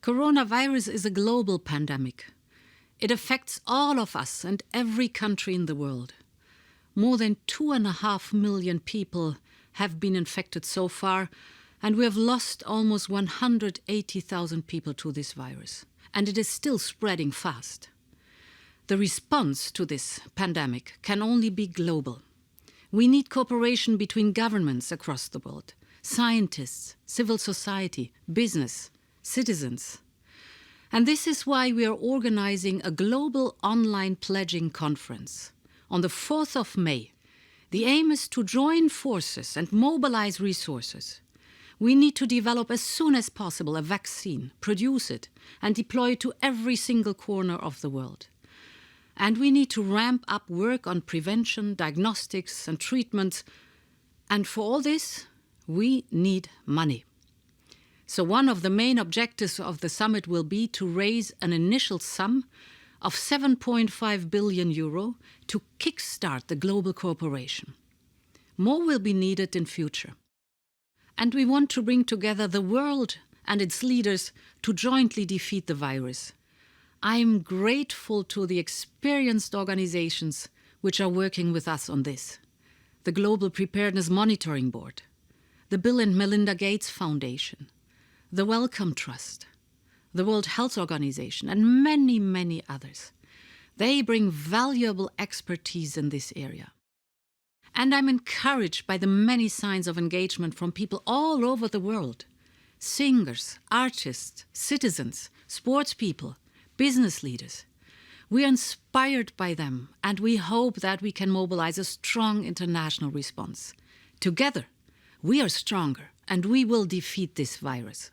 Coronavirus is a global pandemic. It affects all of us and every country in the world. More than 2.5 million people have been infected so far, and we have lost almost 180,000 people to this virus. And it is still spreading fast. The response to this pandemic can only be global. We need cooperation between governments across the world, scientists, civil society, business, citizens. And this is why we are organizing a global online pledging conference. On the 4th of May, the aim is to join forces and mobilize resources. We need to develop as soon as possible a vaccine, produce it, and deploy it to every single corner of the world. And we need to ramp up work on prevention, diagnostics, and treatments. And for all this, we need money. So one of the main objectives of the summit will be to raise an initial sum of 7.5 billion euro to kickstart the global cooperation. More will be needed in future. And we want to bring together the world and its leaders to jointly defeat the virus. I am grateful to the experienced organizations which are working with us on this. The Global Preparedness Monitoring Board, the Bill and Melinda Gates Foundation, the Wellcome Trust, the World Health Organization, and many, many others. They bring valuable expertise in this area. And I'm encouraged by the many signs of engagement from people all over the world. Singers, artists, citizens, sports people, business leaders. We are inspired by them, and we hope that we can mobilize a strong international response. Together, we are stronger, and we will defeat this virus.